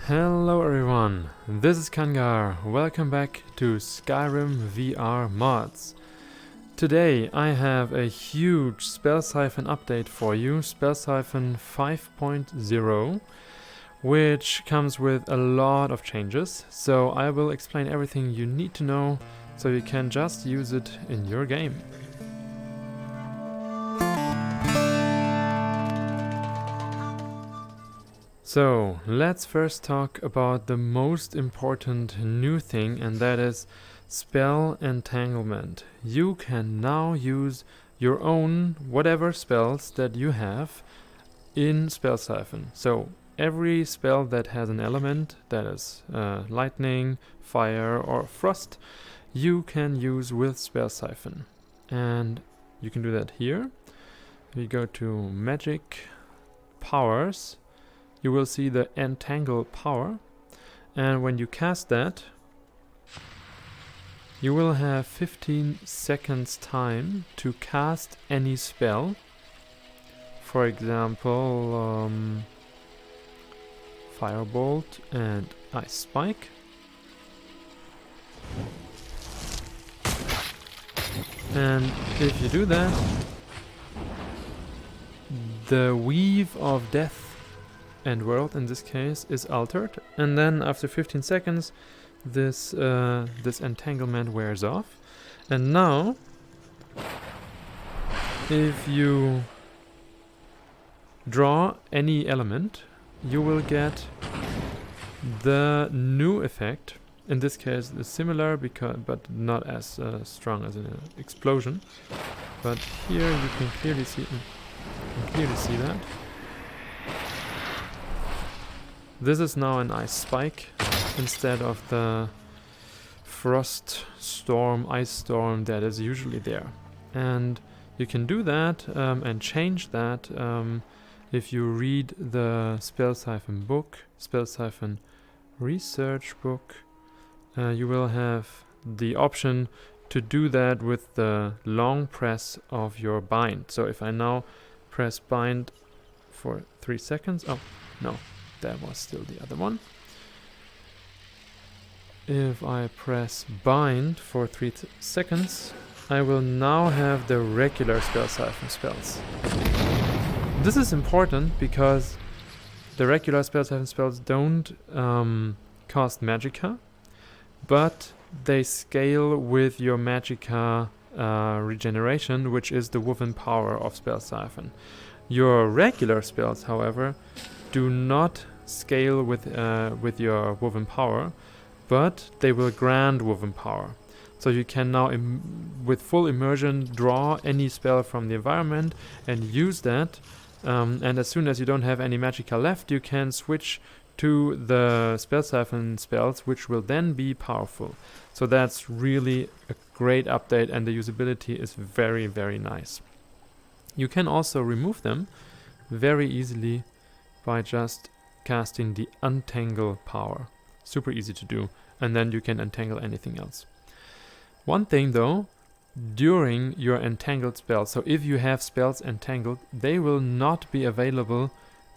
Hello everyone, this is Kangar. Welcome back to Skyrim VR mods. Today I have a huge Spellsiphon update for you, Spellsiphon 5.0, which comes with a lot of changes. So I will explain everything you need to know so you can just use it in your game. So, let's first talk about the most important new thing, and that is spell entanglement. You can now use your own whatever spells that you have in Spellsiphon. So, every spell that has an element, that is lightning, fire or frost, you can use with Spellsiphon. And you can do that here. We go to Magic, Powers. You will see the Entangle power, and when you cast that, you will have 15 seconds time to cast any spell. For example, Firebolt and Ice Spike. And if you do that, the Weave of Death and world in this case is altered, and then after 15 seconds this entanglement wears off. And now if you draw any element, you will get the new effect. In this case it's similar but not as strong as an explosion, but here you can clearly see that. This is now an Ice Spike instead of the Frost Storm, Ice Storm that is usually there. And you can do that and change that if you read the Spellsiphon book, Spellsiphon research book. You will have the option to do that with the long press of your bind. So if I now press bind for 3 seconds, oh no, that was still the other one. If I press bind for 3 seconds, I will now have the regular Spellsiphon spells. This is important because the regular Spellsiphon spells don't cost magicka, but they scale with your magicka regeneration, which is the woven power of Spellsiphon. Your regular spells, however, do not scale with your woven power, but they will grant woven power. So you can now, with full immersion, draw any spell from the environment and use that. And as soon as you don't have any magicka left, you can switch to the Spellsiphon spells, which will then be powerful. So that's really a great update, and the usability is very, very nice. You can also remove them very easily by just casting the Untangle power. Super easy to do, and then you can entangle anything else. One thing though, during your entangled spells, so if you have spells entangled, they will not be available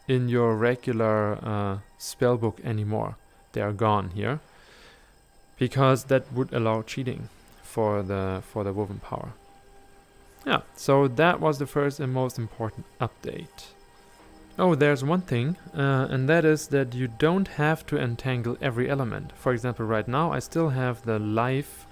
in your regular spellbook anymore. They are gone here, because that would allow cheating for the woven power. Yeah, so that was the first and most important update. Oh, there's one thing, and that is that you don't have to entangle every element. For example, right now I still have the life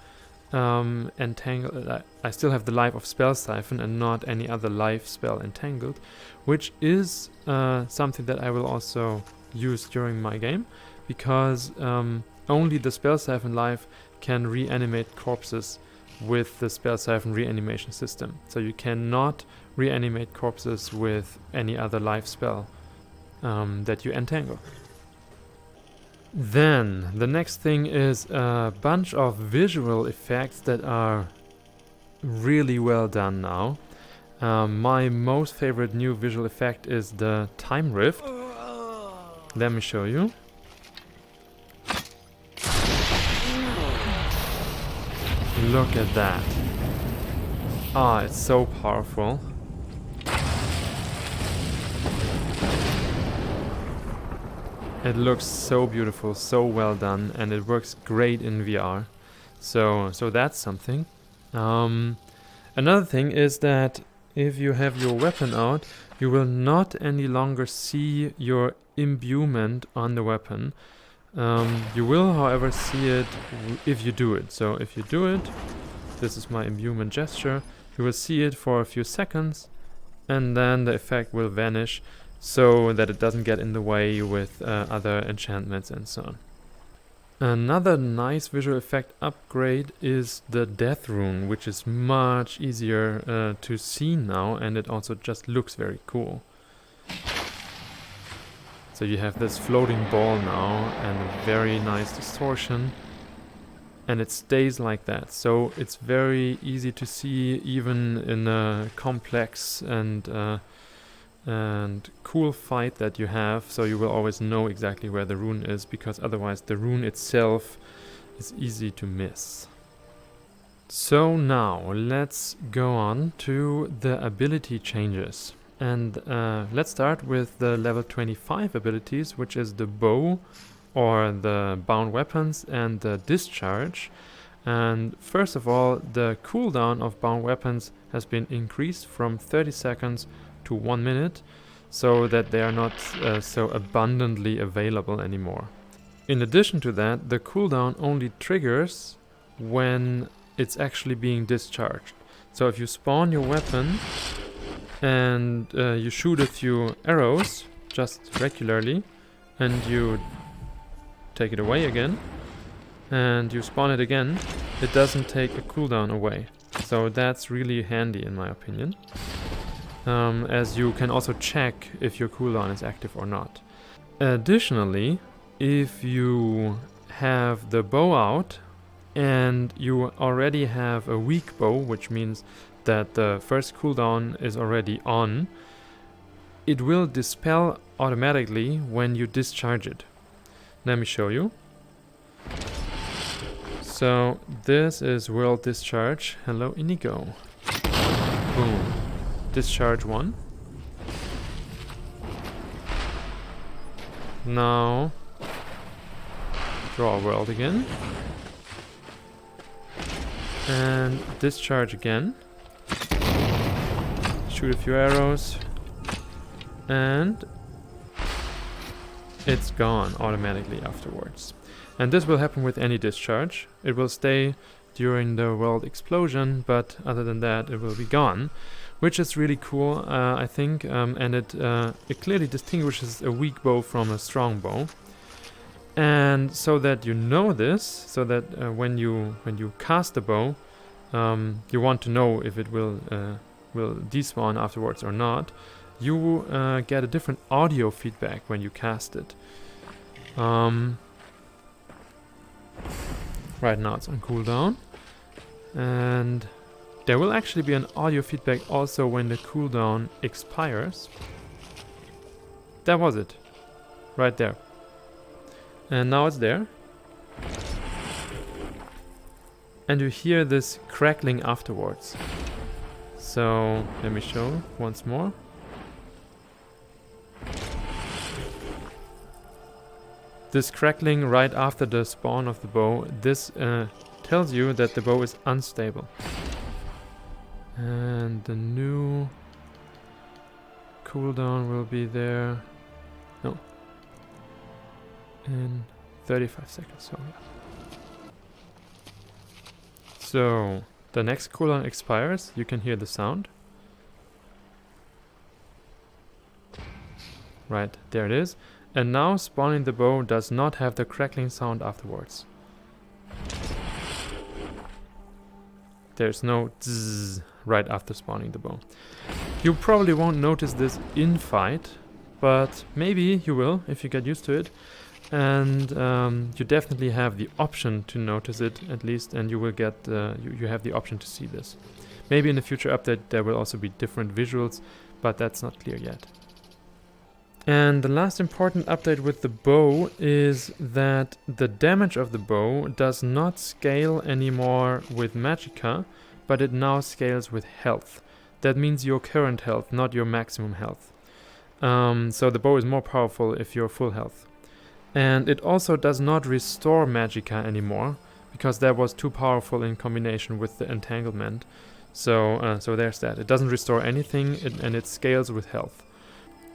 entangled. I still have the life of Spellsiphon and not any other life spell entangled, which is something that I will also use during my game, because only the Spellsiphon life can reanimate corpses with the Spellsiphon reanimation system. So you cannot reanimate corpses with any other life spell that you entangle. Then the next thing is a bunch of visual effects that are really well done now. My most favorite new visual effect is the time rift. Let me show you. Look at that. Ah, it's so powerful. It looks so beautiful, so well done, and it works great in VR. So that's something. Another thing is that if you have your weapon out, you will not any longer see your imbuement on the weapon. You will, however, see it if you do it. So if you do it, this is my imbuement gesture, you will see it for a few seconds, and then the effect will vanish so that it doesn't get in the way with other enchantments and so on. Another nice visual effect upgrade is the death rune, which is much easier to see now, and it also just looks very cool. So you have this floating ball now and a very nice distortion, and it stays like that. So it's very easy to see even in a complex and cool fight that you have, so you will always know exactly where the rune is, because otherwise the rune itself is easy to miss. So now let's go on to the ability changes, and let's start with the level 25 abilities, which is the bow or the bound weapons and the discharge. And first of all, the cooldown of bound weapons has been increased from 30 seconds to 1 minute, so that they are not so abundantly available anymore. In addition to that, the cooldown only triggers when it's actually being discharged. So if you spawn your weapon and you shoot a few arrows just regularly, and you take it away again and you spawn it again, it doesn't take a cooldown away. So that's really handy in my opinion. As you can also check if your cooldown is active or not. Additionally, if you have the bow out and you already have a weak bow, which means that the first cooldown is already on, it will dispel automatically when you discharge it. Let me show you. So this is World Discharge. Hello Inigo. Boom. Discharge 1. Now draw a world again. And discharge again. Shoot a few arrows. And it's gone automatically afterwards. And this will happen with any discharge. It will stay during the world explosion, but other than that it will be gone. Which is really cool, I think, and it clearly distinguishes a weak bow from a strong bow. And so that you know this, so that when you cast the bow, you want to know if it will despawn afterwards or not. You get a different audio feedback when you cast it. Right now it's on cooldown, and there will actually be an audio feedback also when the cooldown expires. That was it. Right there. And now it's there. And you hear this crackling afterwards. So let me show once more. This crackling right after the spawn of the bow, this tells you that the bow is unstable. And the new cooldown will be there. No. In 35 seconds. So yeah. So the next cooldown expires. You can hear the sound. Right, there it is. And now spawning the bow does not have the crackling sound afterwards. There's no zzz right after spawning the bow. You probably won't notice this in fight, but maybe you will if you get used to it. And you definitely have the option to notice it at least, and you will get you have the option to see this. Maybe in the future update there will also be different visuals, but that's not clear yet. And the last important update with the bow is that the damage of the bow does not scale anymore with magicka, but it now scales with health. That means your current health, not your maximum health. So the bow is more powerful if you're full health. And it also does not restore magicka anymore, because that was too powerful in combination with the entanglement. So there's that. It doesn't restore anything, and it scales with health.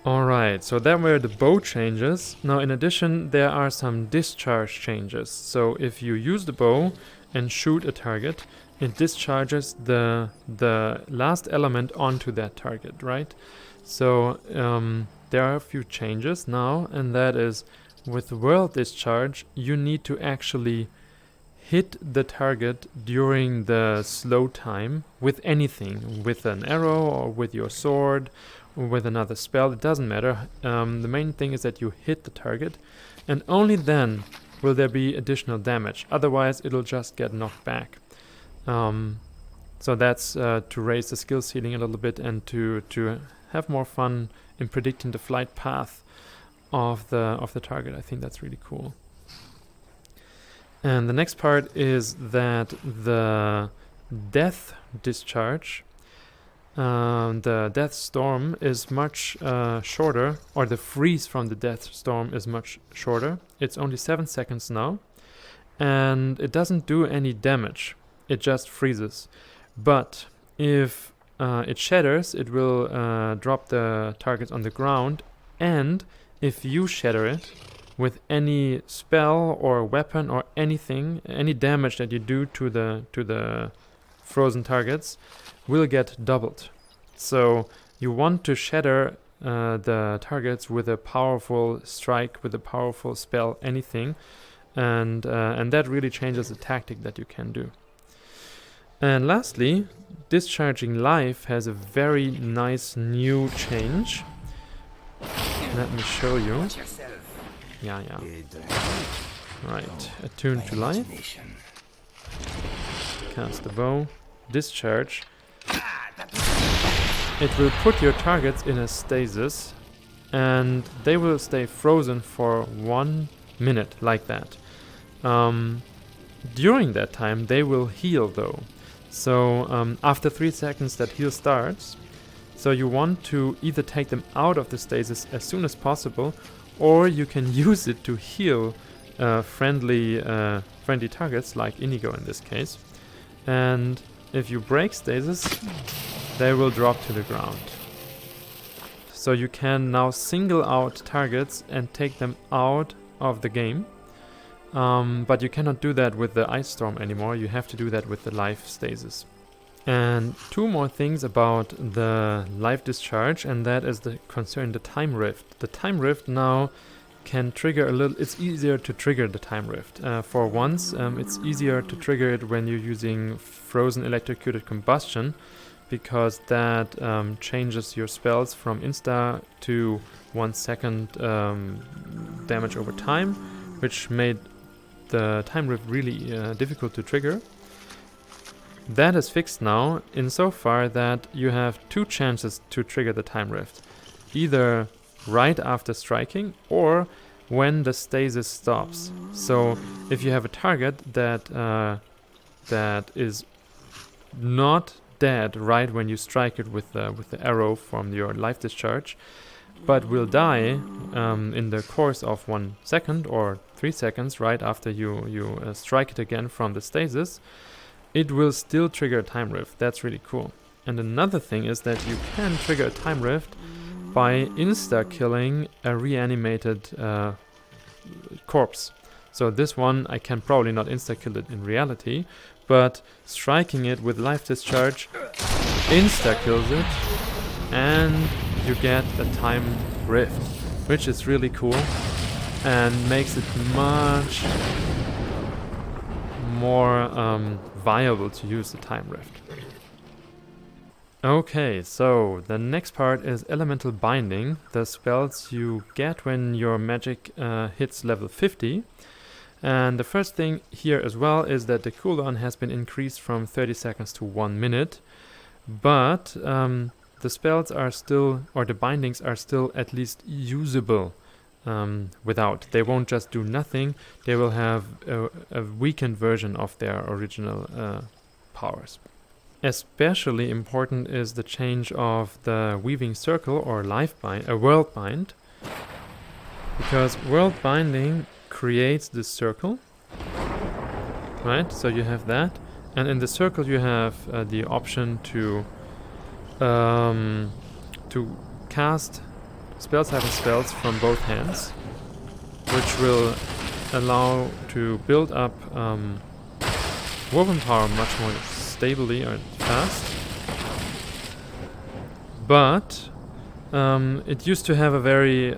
Alright, so that were the bow changes. Now in addition, there are some discharge changes. So if you use the bow and shoot a target, it discharges the last element onto that target, right? So there are a few changes now, and that is with Whirl Discharge, you need to actually hit the target during the slow time with anything, with an arrow or with your sword or with another spell, it doesn't matter. The main thing is that you hit the target, and only then will there be additional damage, otherwise it'll just get knocked back. So that's to raise the skill ceiling a little bit and to have more fun in predicting the flight path of the target. I think that's really cool. And the next part is that the death discharge, the death storm is much shorter, or the freeze from the death storm is much shorter. It's only 7 seconds now, and it doesn't do any damage. It just freezes. But if it shatters, it will drop the target on the ground, and if you shatter it with any spell or weapon or anything, any damage that you do to the frozen targets will get doubled. So you want to shatter the targets with a powerful strike, with a powerful spell, anything, and that really changes the tactic that you can do. And lastly, discharging life has a very nice new change. Let me show you. Yeah. Right, attune to life. Cast the bow. Discharge. It will put your targets in a stasis, and they will stay frozen for 1 minute, like that. During that time, they will heal though. So after 3 seconds that heal starts, so you want to either take them out of the stasis as soon as possible, or you can use it to heal friendly targets, like Inigo in this case. And if you break stasis, they will drop to the ground. So you can now single out targets and take them out of the game. But you cannot do that with the Ice Storm anymore. You have to do that with the life stasis. And 2 more things about the life discharge, and that is the Time Rift. The Time Rift now can trigger it's easier to trigger the Time Rift. For once, it's easier to trigger it when you're using Frozen Electrocuted Combustion, because that changes your spells from insta to 1 second damage over time, which made the Time Rift really difficult to trigger. That is fixed now, insofar that you have 2 chances to trigger the Time Rift. Either right after striking, or when the stasis stops. So if you have a target that is not dead right when you strike it with the arrow from your life discharge, but will die in the course of 1 second or 3 seconds right after you strike it again from the stasis, it will still trigger a Time Rift. That's really cool. And another thing is that you can trigger a Time Rift by insta-killing a reanimated corpse. So this one, I can probably not insta-kill it in reality, but striking it with life discharge insta-kills it, and you get a Time Rift, which is really cool and makes it much more viable to use the Time Rift. Okay, so the next part is Elemental Binding, the spells you get when your magic hits level 50. And the first thing here as well is that the cooldown has been increased from 30 seconds to 1 minute, but the spells are still, or the bindings are still at least usable without. They won't just do nothing, they will have a weakened version of their original powers. Especially important is the change of the Weaving Circle or World Bind. because world binding creates this circle, right? So you have that, and in the circle you have the option to cast Spellsiphon spells from both hands, which will allow to build up woven power much more stably or fast. But it used to have a very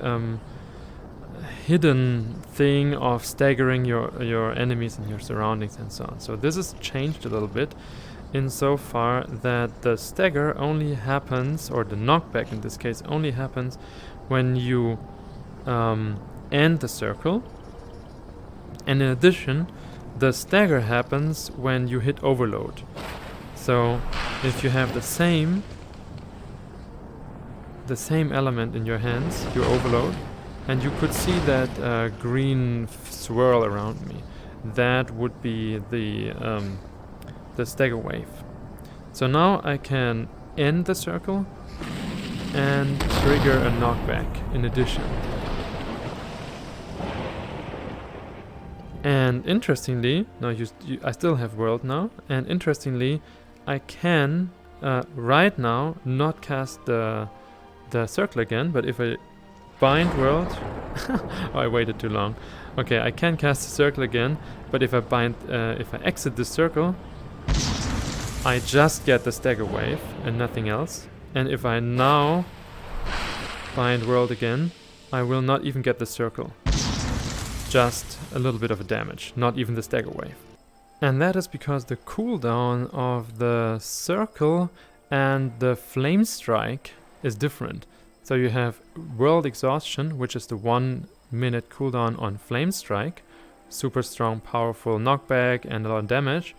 hidden thing of staggering your enemies and your surroundings and so on. So this has changed a little bit insofar that the stagger only happens, or the knockback in this case only happens, when you end the circle. And in addition, the stagger happens when you hit overload. So if you have the same element in your hands, you overload, and you could see that green swirl around me. That would be the stagger wave. So now I can end the circle and trigger a knockback in addition. And interestingly, now I still have world now, and interestingly, I can right now not cast the circle again, but if I bind world, oh, I waited too long. Okay, I can cast the circle again, but if I exit the circle, I just get the stagger wave and nothing else. And if I now bind world again, I will not even get the circle. Just a little bit of a damage, not even the stagger wave. And that is because the cooldown of the circle and the flame strike is different. So you have world exhaustion, which is the 1 minute cooldown on flame strike, super strong, powerful knockback and a lot of damage,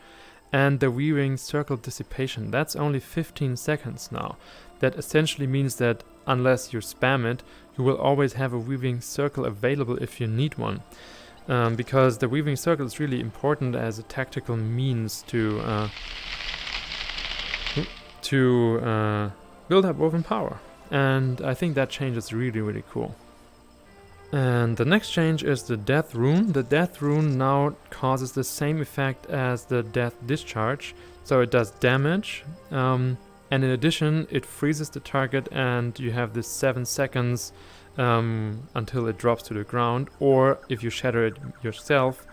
and the weaving circle dissipation. That's only 15 seconds now. That essentially means that unless you spam it, you will always have a weaving circle available if you need one. Because the weaving circle is really important as a tactical means to build up woven power. And I think that change is really, really cool. And the next change is the Death Rune. The Death Rune now causes the same effect as the Death Discharge. So it does damage, and in addition it freezes the target, and you have this 7 seconds until it drops to the ground, or if you shatter it yourself,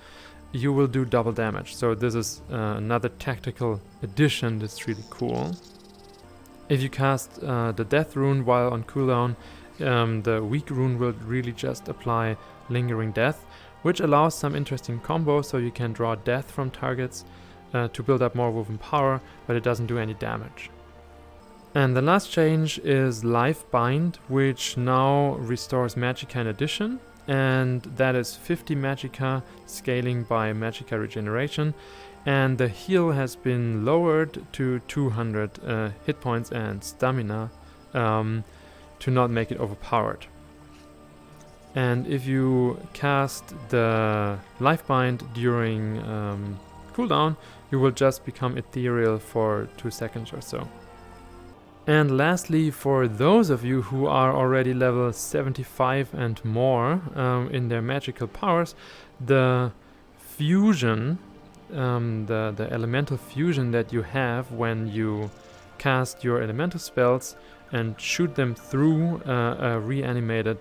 you will do double damage. So this is another tactical addition that's really cool. If you cast the Death Rune while on cooldown, the Weak Rune will really just apply Lingering Death, which allows some interesting combos, so you can draw death from targets to build up more woven power, but it doesn't do any damage. And the last change is Life Bind, which now restores Magicka in addition, and that is 50 Magicka scaling by Magicka regeneration, and the heal has been lowered to 200 hit points and stamina to not make it overpowered. And if you cast the Life Bind during cooldown, you will just become ethereal for 2 seconds or so. And lastly, for those of you who are already level 75 and more in their magical powers, the fusion, the elemental fusion that you have when you cast your elemental spells and shoot them through a reanimated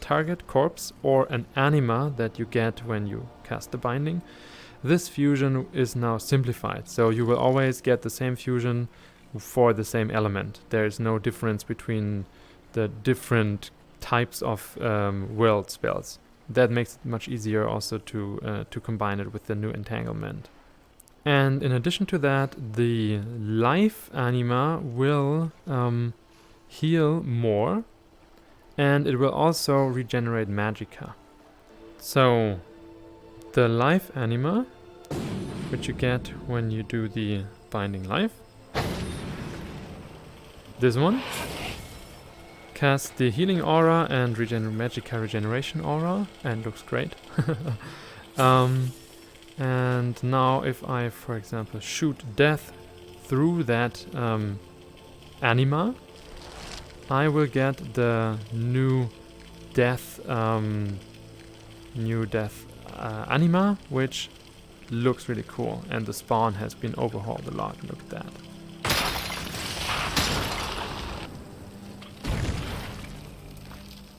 target, corpse, or an anima that you get when you cast the binding. This fusion is now simplified, so you will always get the same fusion for the same element. There is no difference between the different types of world spells. That makes it much easier also to combine it with the new entanglement. And in addition to that, the life anima will heal more, and it will also regenerate magicka. So the life anima, which you get when you do the binding life, this one, casts the healing aura and magicka regeneration aura, and looks great. And now if I, for example, shoot death through that anima, I will get the new death anima, which looks really cool, and the spawn has been overhauled a lot. Look at that.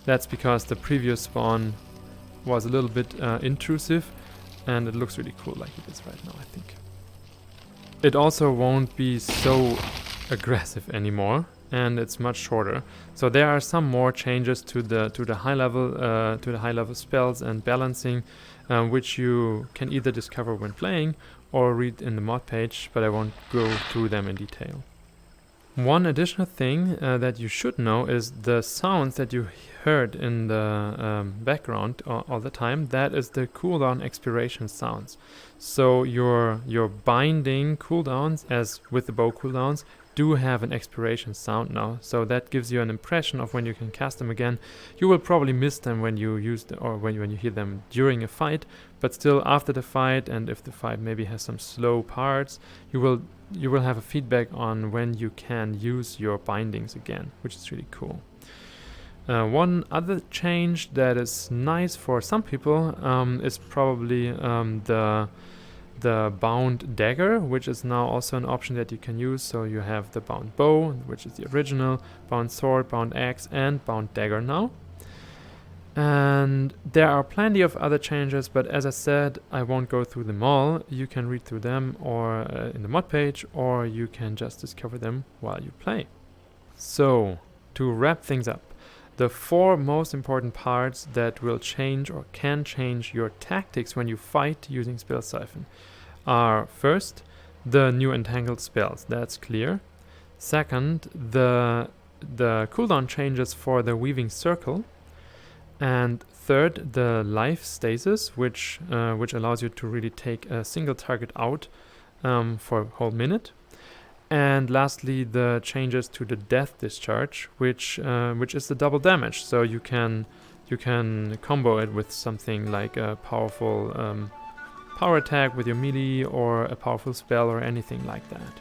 That's because the previous spawn was a little bit intrusive, and it looks really cool like it is right now, I think. It also won't be so aggressive anymore, and it's much shorter. So there are some more changes to the high level spells and balancing, which you can either discover when playing or read in the mod page, but I won't go through them in detail. One additional thing that you should know is the sounds that you heard in the background all the time. That is the cooldown expiration sounds. So your binding cooldowns, as with the bow cooldowns, do have an expiration sound now. So that gives you an impression of when you can cast them again. You will probably miss them when you use them, or when you hear them during a fight, but still after the fight, and if the fight maybe has some slow parts, you will have a feedback on when you can use your bindings again, which is really cool. One other change that is nice for some people is probably the bound dagger, which is now also an option that you can use. So you have the bound bow, which is the original, bound sword, bound axe, and bound dagger now. And there are plenty of other changes, but as I said, I won't go through them all. You can read through them or in the mod page, or you can just discover them while you play. So, to wrap things up, the 4 most important parts that will change or can change your tactics when you fight using Spellsiphon are: first, the new entangled spells, that's clear. Second, the cooldown changes for the weaving circle. And third, the life stasis, which allows you to really take a single target out for a whole minute. And lastly, the changes to the death discharge, which is the double damage. So you can combo it with something like a powerful power attack with your melee, or a powerful spell, or anything like that.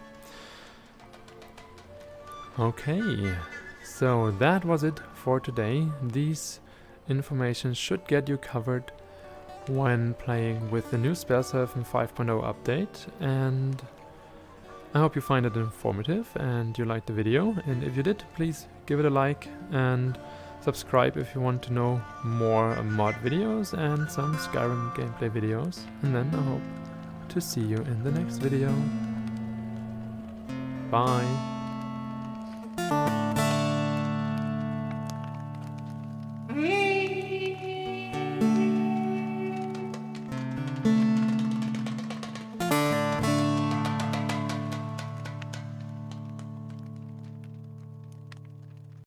Okay, so that was it for today. These information should get you covered when playing with the new Spellsiphon 5.0 update, and I hope you find it informative and you liked the video. And if you did, please give it a like and subscribe if you want to know more mod videos and some Skyrim gameplay videos. And then I hope to see you in the next video. Bye!